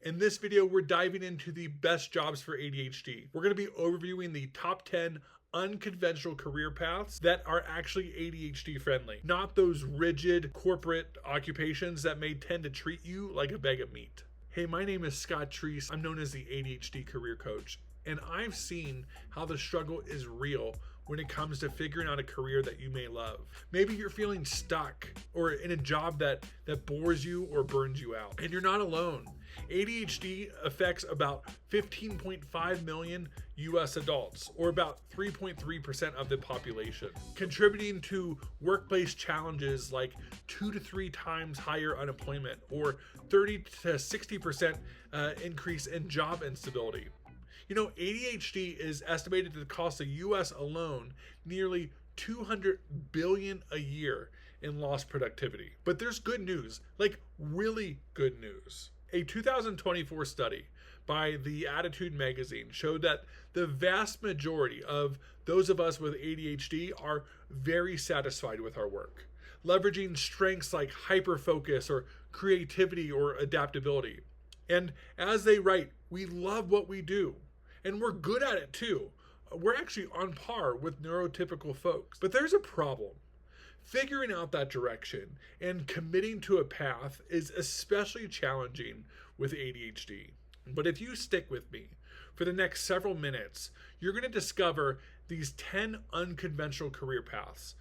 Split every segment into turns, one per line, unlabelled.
In this video, we're diving into the best jobs for ADHD. We're going to be overviewing the top 10 unconventional career paths that are actually ADHD friendly, not those rigid corporate occupations that may tend to treat you like a bag of meat. Hey, my name is Scott Treas. I'm known as the ADHD Career Coach, and I've seen how the struggle is real when it comes to figuring out a career that you may love. Maybe you're feeling stuck or in a job that bores you or burns you out, and you're not alone. ADHD affects about 15.5 million US adults, or about 3.3% of the population, contributing to workplace challenges like 2 to 3 times higher unemployment or 30 to 60% increase in job instability. You know, ADHD is estimated to cost the US alone nearly $200 billion a year in lost productivity. But there's good news, like really good news. A 2024 study by the Attitude magazine showed that the vast majority of those of us with ADHD are very satisfied with our work, leveraging strengths like hyperfocus or creativity or adaptability. And as they write, we love what we do, and we're good at it too. We're actually on par with neurotypical folks. But there's a problem. Figuring out that direction and committing to a path is especially challenging with ADHD. But if you stick with me for the next several minutes, you're going to discover these 10 unconventional career paths.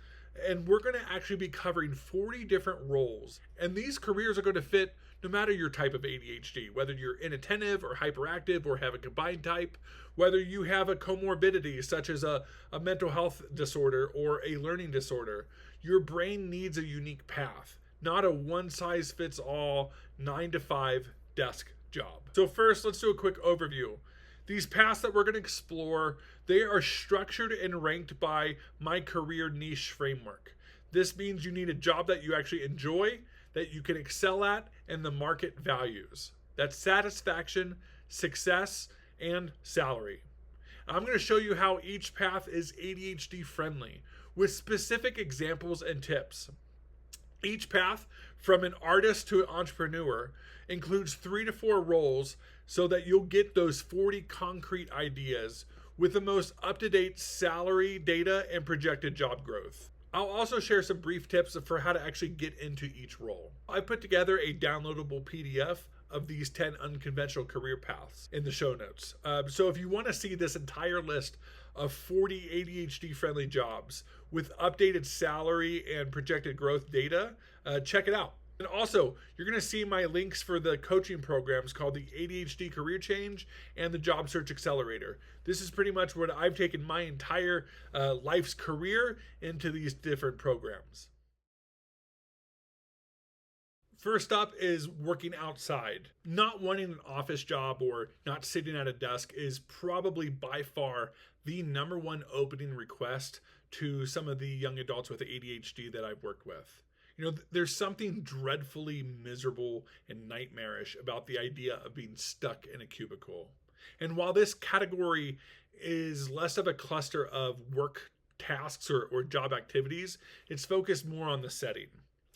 And we're going to actually be covering 40 different roles. And these careers are going to fit no matter your type of ADHD, whether you're inattentive or hyperactive or have a combined type, whether you have a comorbidity such as a mental health disorder or a learning disorder. Your brain needs a unique path, not a one-size-fits-all 9-to-5 desk job. So first, let's do a quick overview. These paths that we're going to explore, they are structured and ranked by my career niche framework. This means you need a job that you actually enjoy, that you can excel at, and the market values. That's satisfaction, success, and salary. I'm going to show you how each path is ADHD friendly with specific examples and tips. Each path, from an artist to an entrepreneur, includes 3 to 4 roles so that you'll get those 40 concrete ideas with the most up-to-date salary data and projected job growth. I'll also share some brief tips for how to actually get into each role. I put together a downloadable PDF of these 10 unconventional career paths in the show notes. So if you want to see this entire list of 40 ADHD friendly jobs with updated salary and projected growth data, check it out. And also, you're going to see my links for the coaching programs called the ADHD Career Change and the Job Search Accelerator. This is pretty much what I've taken my entire life's career into these different programs. First up is working outside. Not wanting an office job or not sitting at a desk is probably by far the number one opening request to some of the young adults with ADHD that I've worked with. You know, there's something dreadfully miserable and nightmarish about the idea of being stuck in a cubicle. And while this category is less of a cluster of work tasks or job activities, it's focused more on the setting.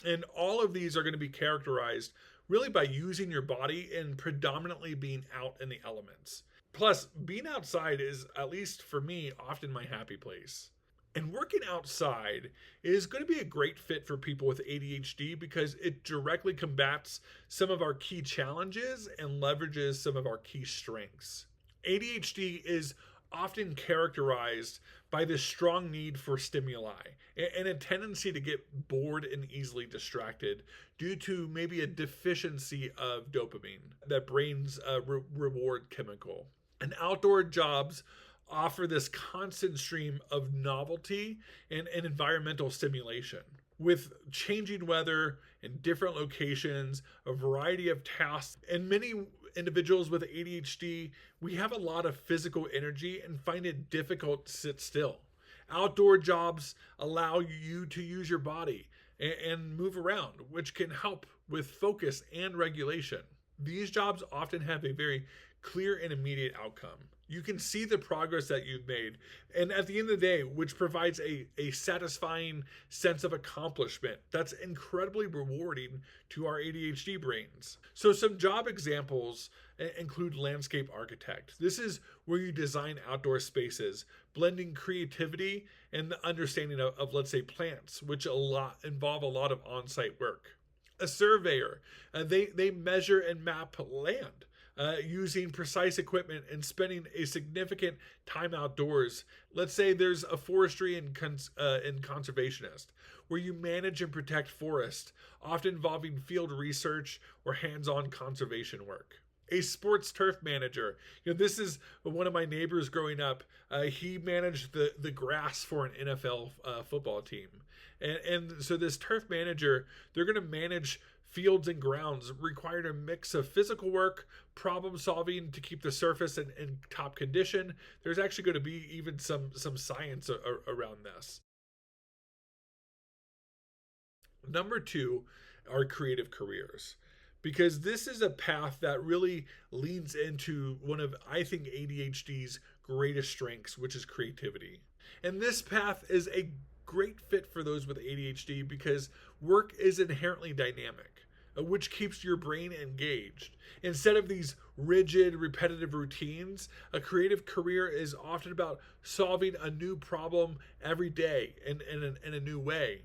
And all of these are going to be characterized really by using your body and predominantly being out in the elements. Plus, being outside is, at least for me, often my happy place. And working outside is going to be a great fit for people with ADHD because it directly combats some of our key challenges and leverages some of our key strengths. ADHD is often characterized by this strong need for stimuli and a tendency to get bored and easily distracted due to maybe a deficiency of dopamine, that brain's reward chemical. And outdoor jobs offer this constant stream of novelty and environmental stimulation. With changing weather and different locations, a variety of tasks, and many individuals with ADHD, we have a lot of physical energy and find it difficult to sit still. Outdoor jobs allow you to use your body and move around, which can help with focus and regulation. These jobs often have a very clear and immediate outcome. You can see the progress that you've made, and at the end of the day, which provides a satisfying sense of accomplishment that's incredibly rewarding to our ADHD brains. So some job examples include landscape architect. This is where you design outdoor spaces, blending creativity and the understanding of let's say, plants, which involve a lot of on-site work. A surveyor, they measure and map land. Using precise equipment and spending a significant time outdoors. Let's say there's a forestry and conservationist, where you manage and protect forest, often involving field research or hands-on conservation work. A sports turf manager. This is one of my neighbors growing up. He managed the grass for an NFL football team. And so this turf manager, they're going to manage fields and grounds, requiring a mix of physical work, problem solving to keep the surface in top condition. There's actually going to be even some science around this. Number 2 are creative careers, because this is a path that really leans into one of, I think, ADHD's greatest strengths, which is creativity. And this path is a great fit for those with ADHD because work is inherently dynamic, which keeps your brain engaged. Instead of these rigid, repetitive routines, a creative career is often about solving a new problem every day in a new way.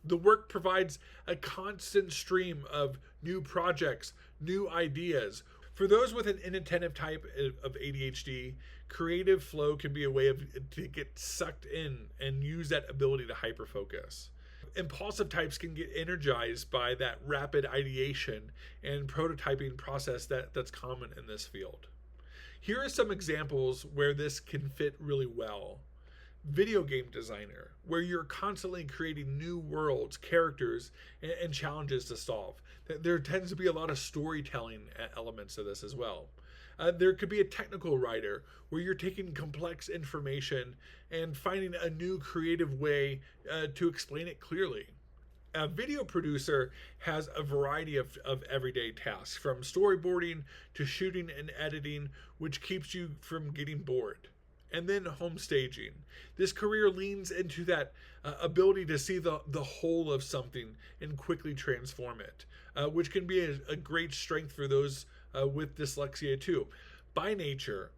The work provides a constant stream of new projects, new ideas. For those with an inattentive type of ADHD, creative flow can be a way to get sucked in and use that ability to hyperfocus. Impulsive types can get energized by that rapid ideation and prototyping process that's common in this field. Here are some examples where this can fit really well. Video game designer, where you're constantly creating new worlds, characters, and challenges to solve. There tends to be a lot of storytelling elements to this as well. There could be a technical writer, where you're taking complex information and finding a new creative way to explain it clearly. A video producer has a variety of everyday tasks, from storyboarding to shooting and editing, which keeps you from getting bored. And then home staging. This career leans into that ability to see the whole of something and quickly transform it, which can be a great strength for those with dyslexia too. By nature,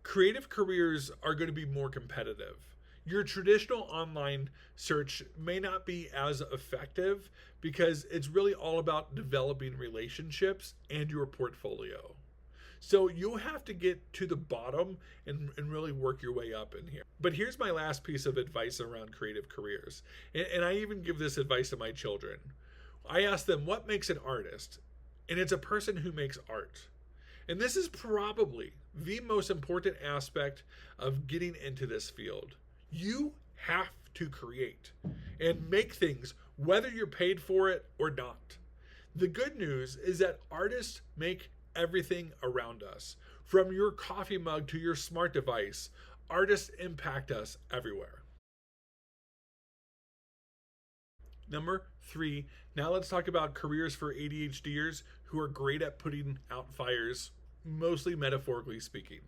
creative careers are going to be more competitive. Your traditional online search may not be as effective because it's really all about developing relationships and your portfolio. So you'll have to get to the bottom and really work your way up in here. But here's my last piece of advice around creative careers. And I even give this advice to my children. I ask them, what makes an artist? And it's a person who makes art. And this is probably the most important aspect of getting into this field. You have to create and make things, whether you're paid for it or not. The good news is that artists make everything around us. From your coffee mug to your smart device, artists impact us everywhere. Number 3, now let's talk about careers for ADHDers who are great at putting out fires, mostly metaphorically speaking.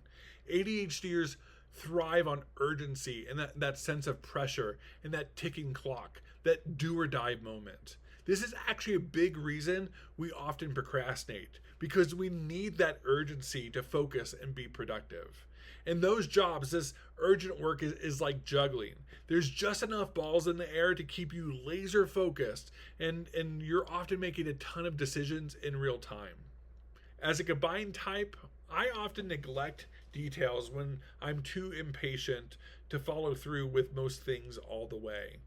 ADHDers thrive on urgency and that sense of pressure and that ticking clock, that do or die moment. This is actually a big reason we often procrastinate, because we need that urgency to focus and be productive. In those jobs, this urgent work is like juggling. There's just enough balls in the air to keep you laser focused, and you're often making a ton of decisions in real time. As a combined type, I often neglect details when I'm too impatient to follow through with most things all the way.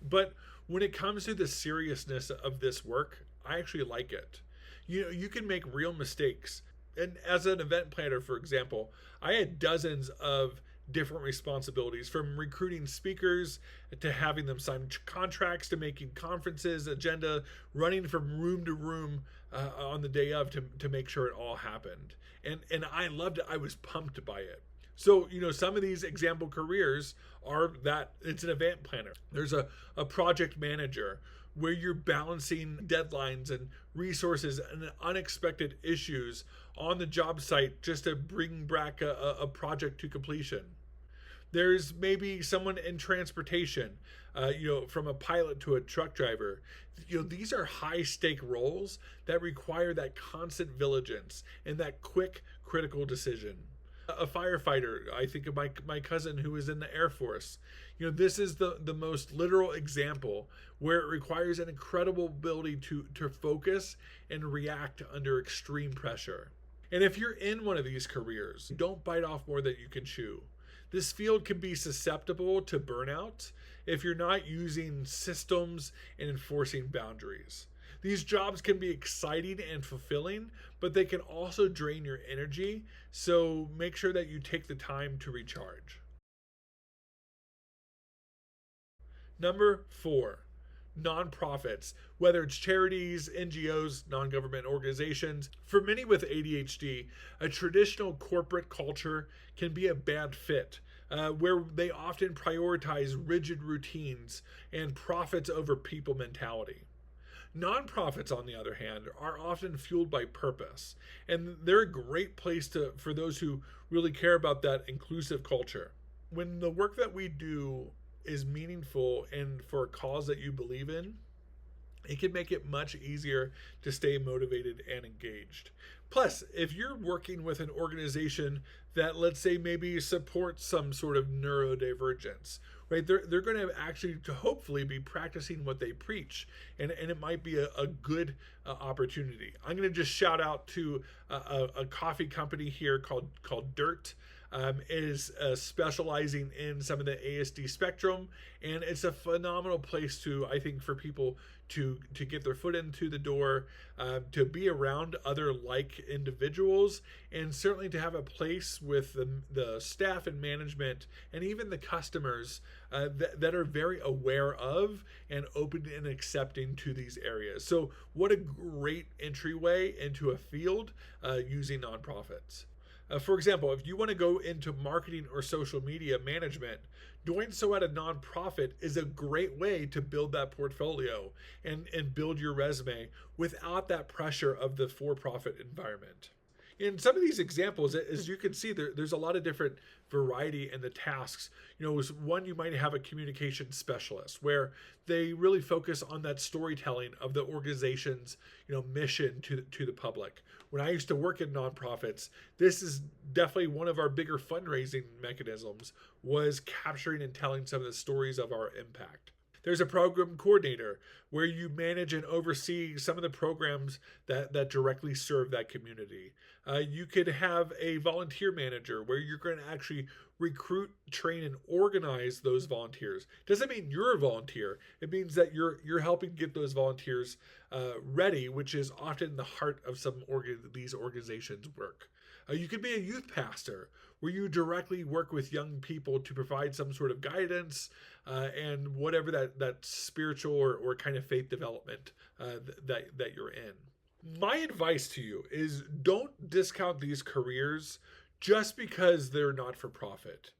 But when it comes to the seriousness of this work, I actually like it. You can make real mistakes. And as an event planner, for example, I had dozens of different responsibilities, from recruiting speakers to having them sign contracts to making conferences, agenda, running from room to room on the day of to make sure it all happened. And I loved it. I was pumped by it. So, some of these example careers are that it's an event planner. There's a project manager, where you're balancing deadlines and resources and unexpected issues on the job site just to bring back a project to completion. There's maybe someone in transportation, from a pilot to a truck driver. These are high stake roles that require that constant vigilance and that quick critical decision. A firefighter, I think of my cousin who was in the Air Force. This is the most literal example where it requires an incredible ability to focus and react under extreme pressure. And if you're in one of these careers, don't bite off more than you can chew. This field can be susceptible to burnout if you're not using systems and enforcing boundaries. These jobs can be exciting and fulfilling, but they can also drain your energy, so make sure that you take the time to recharge. Number 4, nonprofits, whether it's charities, NGOs, non-government organizations. For many with ADHD, a traditional corporate culture can be a bad fit, where they often prioritize rigid routines and profits over people mentality. Nonprofits, on the other hand, are often fueled by purpose, and they're a great place for those who really care about that inclusive culture. When the work that we do is meaningful and for a cause that you believe in, it can make it much easier to stay motivated and engaged. Plus, if you're working with an organization that, let's say, maybe supports some sort of neurodivergence, right? They're going to actually, to hopefully, be practicing what they preach, and it might be a good opportunity. I'm going to just shout out to a coffee company here called Dirt. Is specializing in some of the ASD spectrum, and it's a phenomenal place I think, for people to get their foot into the door, to be around other like individuals, and certainly to have a place with the staff and management and even the customers that are very aware of and open and accepting to these areas. So what a great entryway into a field using nonprofits. For example, if you want to go into marketing or social media management, doing so at a nonprofit is a great way to build that portfolio and build your resume without that pressure of the for-profit environment. In some of these examples, as you can see, there's a lot of different variety in the tasks. One, you might have a communication specialist where they really focus on that storytelling of the organization's mission to the public. When I used to work in nonprofits, this is definitely one of our bigger fundraising mechanisms, was capturing and telling some of the stories of our impact. There's a program coordinator where you manage and oversee some of the programs that directly serve that community. You could have a volunteer manager where you're going to actually recruit, train, and organize those volunteers. Doesn't mean you're a volunteer. It means that you're helping get those volunteers ready, which is often the heart of these organizations' work. You could be a youth pastor where you directly work with young people to provide some sort of guidance and whatever that spiritual or kind of faith development that you're in. My advice to you is don't discount these careers just because they're not for profit.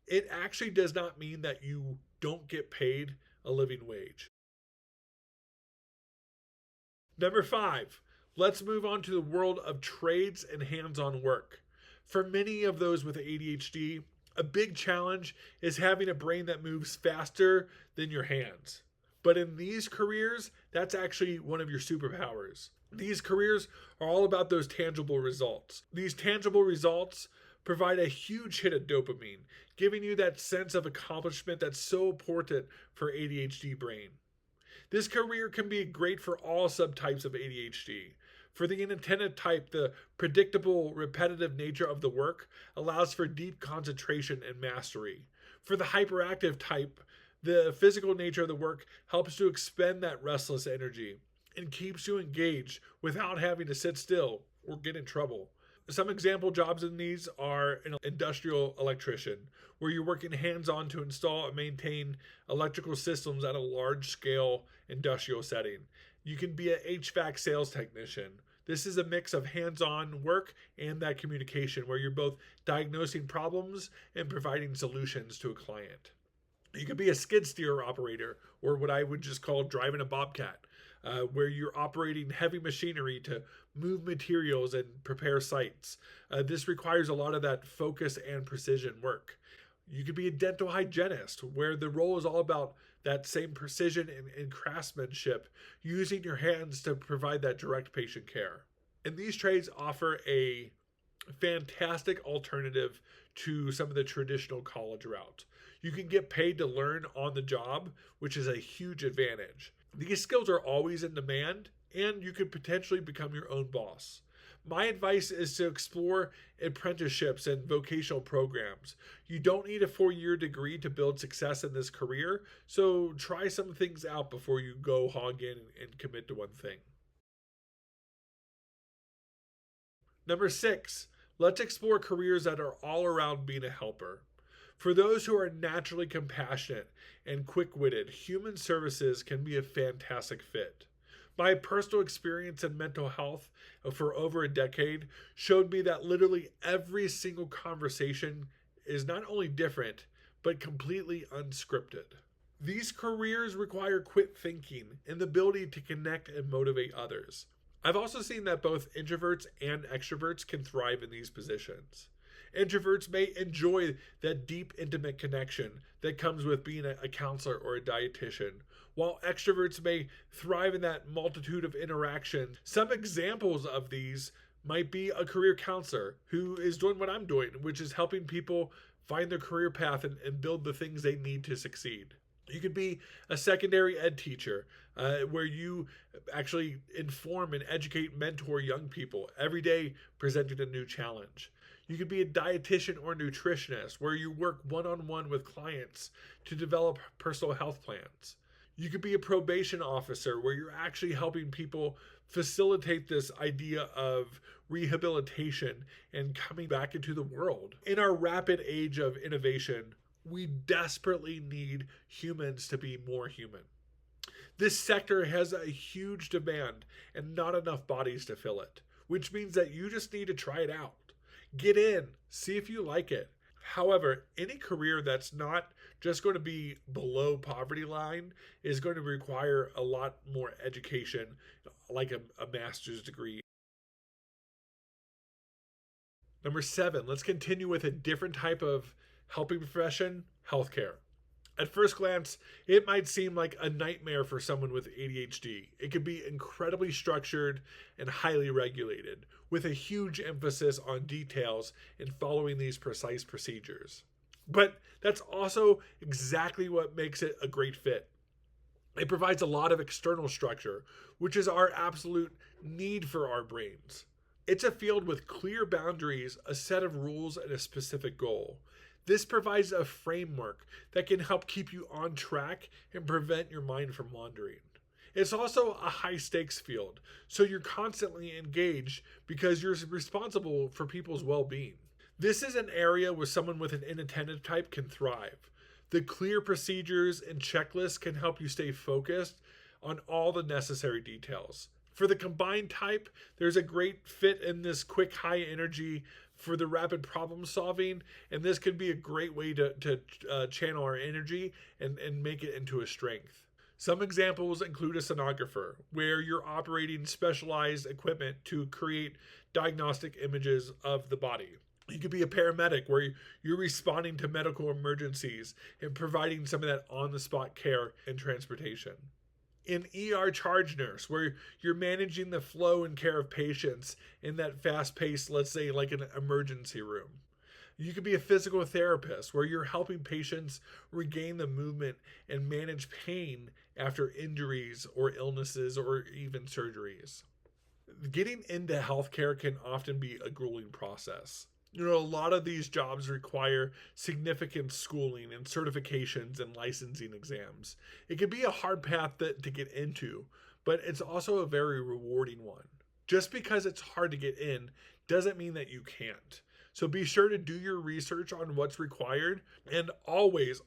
It actually does not mean that you don't get paid a living wage. Number 5, let's move on to the world of trades and hands-on work. For many of those with ADHD, a big challenge is having a brain that moves faster than your hands. But in these careers, that's actually one of your superpowers. These careers are all about those tangible results. These tangible results provide a huge hit of dopamine, giving you that sense of accomplishment that's so important for ADHD brain. This career can be great for all subtypes of ADHD. For the inattentive type, the predictable, repetitive nature of the work allows for deep concentration and mastery. For the hyperactive type, the physical nature of the work helps to expend that restless energy and keeps you engaged without having to sit still or get in trouble. Some example jobs in these are an industrial electrician, where you're working hands-on to install and maintain electrical systems at a large-scale industrial setting. You can be an HVAC sales technician. This is a mix of hands-on work and that communication, where you're both diagnosing problems and providing solutions to a client. You could be a skid steer operator, or what I would just call driving a bobcat, where you're operating heavy machinery to move materials and prepare sites. This requires a lot of that focus and precision work. You could be a dental hygienist, where the role is all about that same precision and craftsmanship, using your hands to provide that direct patient care. And these trades offer a fantastic alternative to some of the traditional college route. You can get paid to learn on the job, which is a huge advantage. These skills are always in demand, and you could potentially become your own boss. My advice is to explore apprenticeships and vocational programs. You don't need a 4-year degree to build success in this career, so try some things out before you go hog in and commit to one thing. Number 6, let's explore careers that are all around being a helper. For those who are naturally compassionate and quick-witted, human services can be a fantastic fit. My personal experience in mental health for over a decade showed me that literally every single conversation is not only different, but completely unscripted. These careers require quick thinking and the ability to connect and motivate others. I've also seen that both introverts and extroverts can thrive in these positions. Introverts may enjoy that deep, intimate connection that comes with being a counselor or a dietitian, while extroverts may thrive in that multitude of interactions. Some examples of these might be a career counselor who is doing what I'm doing, which is helping people find their career path and build the things they need to succeed. You could be a secondary ed teacher, where you actually inform and educate, mentor young people, every day presenting a new challenge. You could be a dietitian or nutritionist, where you work one-on-one with clients to develop personal health plans. You could be a probation officer, where you're actually helping people facilitate this idea of rehabilitation and coming back into the world. In our rapid age of innovation, we desperately need humans to be more human. This sector has a huge demand and not enough bodies to fill it, which means that you just need to try it out. Get in, see if you like it. However, any career that's not just going to be below poverty line is going to require a lot more education, like a master's degree. Number 7, let's continue with a different type of helping profession, healthcare. At first glance, it might seem like a nightmare for someone with ADHD. It can be incredibly structured and highly regulated, with a huge emphasis on details and following these precise procedures. But that's also exactly what makes it a great fit. It provides a lot of external structure, which is our absolute need for our brains. It's a field with clear boundaries, a set of rules, and a specific goal. This provides a framework that can help keep you on track and prevent your mind from wandering. It's also a high stakes field, so you're constantly engaged because you're responsible for people's well-being. This is an area where someone with an inattentive type can thrive. The clear procedures and checklists can help you stay focused on all the necessary details. For the combined type, there's a great fit in this quick, high energy for the rapid problem solving, and this could be a great way to channel our energy and make it into a strength. Some examples include a sonographer, where you're operating specialized equipment to create diagnostic images of the body. You could be a paramedic, where you're responding to medical emergencies and providing some of that on-the-spot care and transportation. An ER charge nurse, where you're managing the flow and care of patients in that fast-paced, let's say like an emergency room. You could be a physical therapist, where you're helping patients regain the movement and manage pain after injuries or illnesses or even surgeries. Getting into healthcare can often be a grueling process. A lot of these jobs require significant schooling and certifications and licensing exams. It can be a hard path to get into, but it's also a very rewarding one. Just because it's hard to get in doesn't mean that you can't. So be sure to do your research on what's required, and always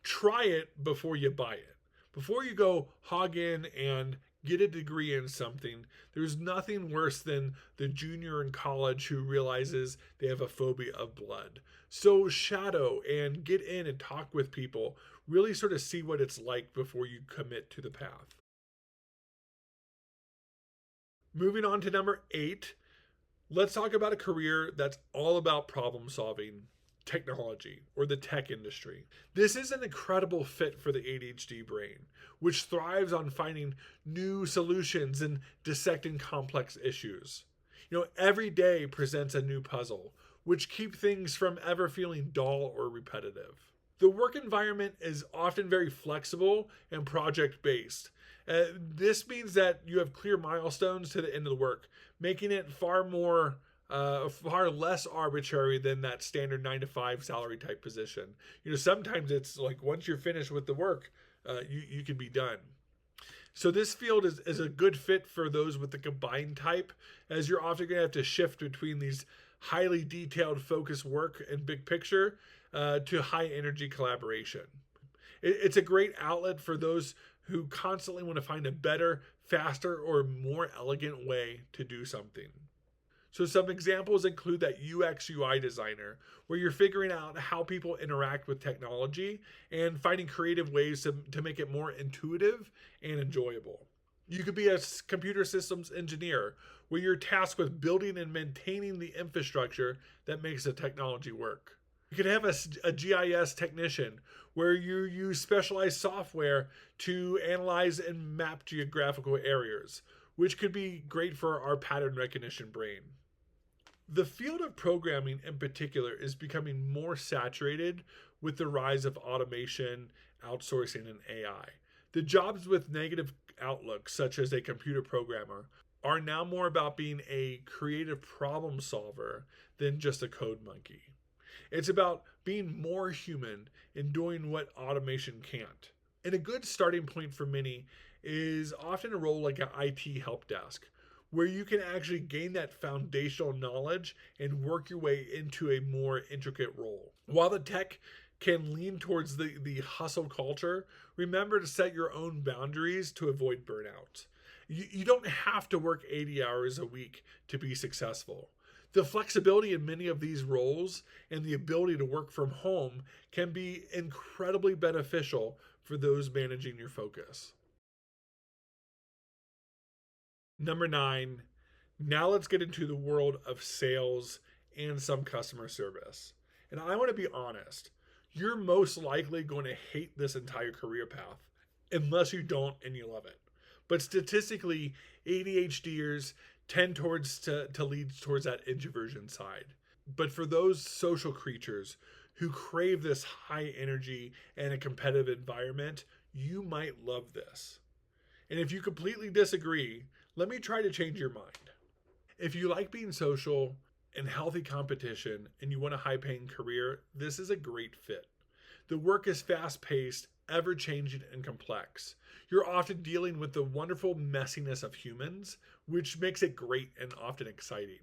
try it before you buy it. Before you go hog in and get a degree in something. There's nothing worse than the junior in college who realizes they have a phobia of blood. So shadow and get in and talk with people. Really sort of see what it's like before you commit to the path. Moving on to number 8, let's talk about a career that's all about problem solving, technology, or the tech industry. This is an incredible fit for the ADHD brain, which thrives on finding new solutions and dissecting complex issues. Every day presents a new puzzle, which keep things from ever feeling dull or repetitive. The work environment is often very flexible and project-based. This means that you have clear milestones to the end of the work, making it far less arbitrary than that standard 9 to 5 salary type position. Sometimes it's like once you're finished with the work, you can be done. So this field is a good fit for those with the combined type, as you're often going to have to shift between these highly detailed focused work and big picture to high energy collaboration. It's a great outlet for those who constantly want to find a better, faster, or more elegant way to do something. So some examples include that UX UI designer, where you're figuring out how people interact with technology and finding creative ways to make it more intuitive and enjoyable. You could be a computer systems engineer, where you're tasked with building and maintaining the infrastructure that makes the technology work. You could have a GIS technician, where you use specialized software to analyze and map geographical areas, which could be great for our pattern recognition brain. The field of programming in particular is becoming more saturated with the rise of automation, outsourcing, and AI. The jobs with negative outlooks, such as a computer programmer, are now more about being a creative problem solver than just a code monkey. It's about being more human and doing what automation can't. And a good starting point for many is often a role like an IT help desk, where you can actually gain that foundational knowledge and work your way into a more intricate role. While the tech can lean towards the hustle culture, remember to set your own boundaries to avoid burnout. You don't have to work 80 hours a week to be successful. The flexibility in many of these roles and the ability to work from home can be incredibly beneficial for those managing your focus. Number 9, now let's get into the world of sales and some customer service. And I want to be honest, you're most likely going to hate this entire career path unless you don't and you love it. But statistically, ADHDers tend to lead towards that introversion side. But for those social creatures who crave this high energy and a competitive environment, you might love this. And if you completely disagree, let me try to change your mind. If you like being social and healthy competition and you want a high-paying career, this is a great fit. The work is fast-paced, ever-changing, and complex. You're often dealing with the wonderful messiness of humans, which makes it great and often exciting.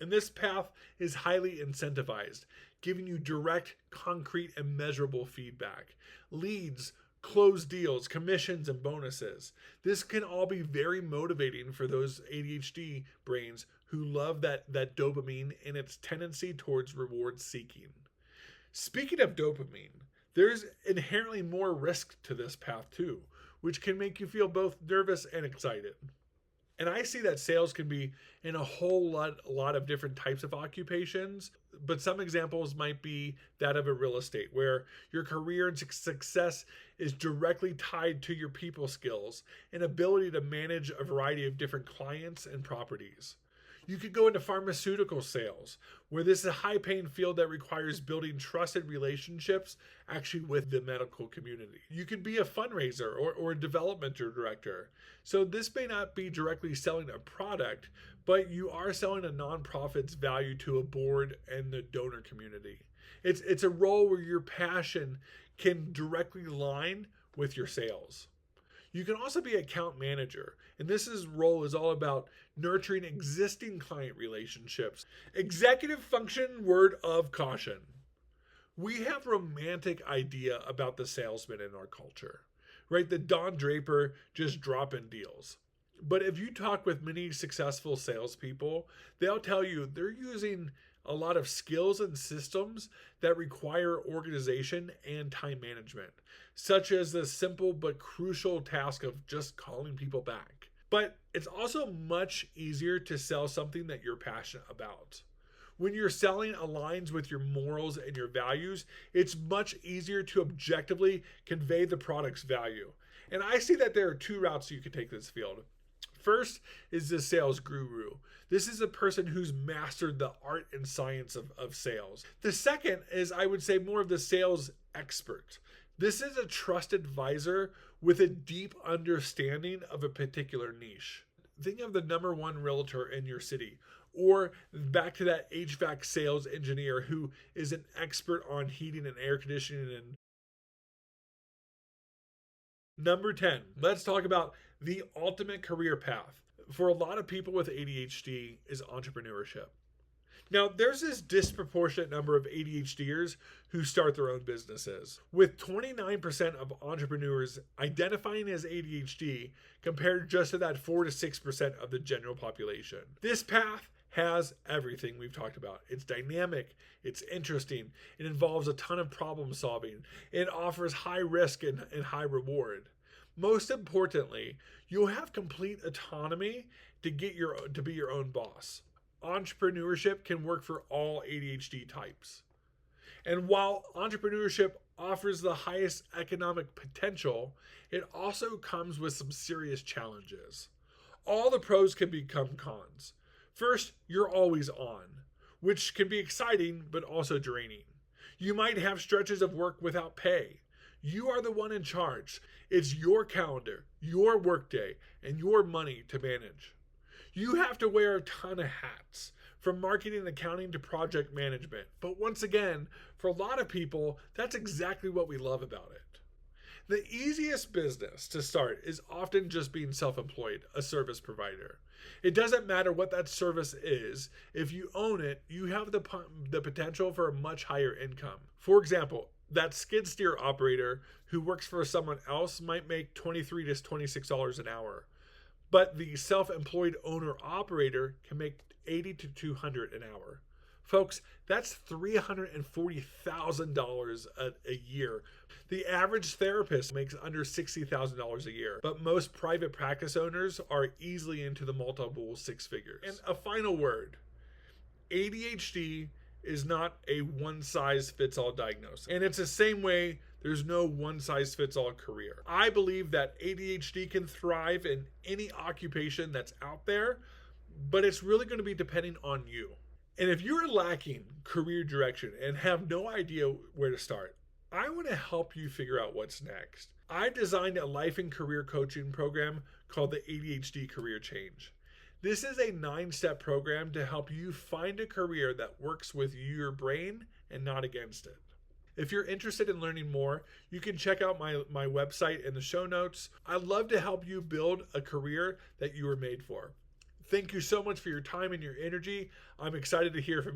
And this path is highly incentivized, giving you direct, concrete, and measurable feedback. Leads, closed deals, commissions, and bonuses. This can all be very motivating for those ADHD brains who love that dopamine and its tendency towards reward seeking. Speaking of dopamine, there's inherently more risk to this path too, which can make you feel both nervous and excited. And I see that sales can be in a lot of different types of occupations, but some examples might be that of a real estate, where your career and success is directly tied to your people skills and ability to manage a variety of different clients and properties. You could go into pharmaceutical sales, where this is a high-paying field that requires building trusted relationships actually with the medical community. You could be a fundraiser or a development director. So this may not be directly selling a product, but you are selling a nonprofit's value to a board and the donor community. It's a role where your passion can directly align with your sales. You can also be account manager, and role is all about nurturing existing client relationships. Executive function, word of caution. We have a romantic idea about the salesman in our culture. right? The Don Draper just drop-in deals. But if you talk with many successful salespeople, they'll tell you they're using a lot of skills and systems that require organization and time management, such as the simple but crucial task of just calling people back. But it's also much easier to sell something that you're passionate about. When your selling aligns with your morals and your values, it's much easier to objectively convey the product's value. And I see that there are two routes you can take this field. First is the sales guru. This is a person who's mastered the art and science of sales. The second is, I would say, more of the sales expert. This is a trusted advisor with a deep understanding of a particular niche. Think of the number one realtor in your city, or back to that HVAC sales engineer who is an expert on heating and air conditioning. And number 10, let's talk about the ultimate career path for a lot of people with ADHD is entrepreneurship. Now, there's this disproportionate number of ADHDers who start their own businesses, with 29% of entrepreneurs identifying as ADHD compared just to that 4 to 6% of the general population. This path has everything we've talked about. It's dynamic, it's interesting, it involves a ton of problem solving, it offers high risk and high reward. Most importantly, you'll have complete autonomy to be your own boss. Entrepreneurship can work for all ADHD types. And while entrepreneurship offers the highest economic potential, it also comes with some serious challenges. All the pros can become cons. First, you're always on, which can be exciting but also draining. You might have stretches of work without pay. You are the one in charge. It's your calendar, your workday, and your money to manage. You have to wear a ton of hats, from marketing and accounting to project management. But once again, for a lot of people, that's exactly what we love about it. The easiest business to start is often just being self-employed, a service provider. It doesn't matter what that service is. If you own it, you have the potential for a much higher income. For example, that skid steer operator who works for someone else might make $23 to $26 an hour. But the self-employed owner-operator can make $80 to $200 an hour. Folks, that's $340,000 a year. The average therapist makes under $60,000 a year, but most private practice owners are easily into the multiple six figures. And a final word, ADHD is not a one-size-fits-all diagnosis. And it's the same way there's no one-size-fits-all career. I believe that ADHD can thrive in any occupation that's out there, but it's really going to be depending on you. And if you're lacking career direction and have no idea where to start, I want to help you figure out what's next. I've designed a life and career coaching program called the ADHD Career Change. This is a 9-step program to help you find a career that works with your brain and not against it. If you're interested in learning more, you can check out my website in the show notes. I'd love to help you build a career that you were made for. Thank you so much for your time and your energy. I'm excited to hear from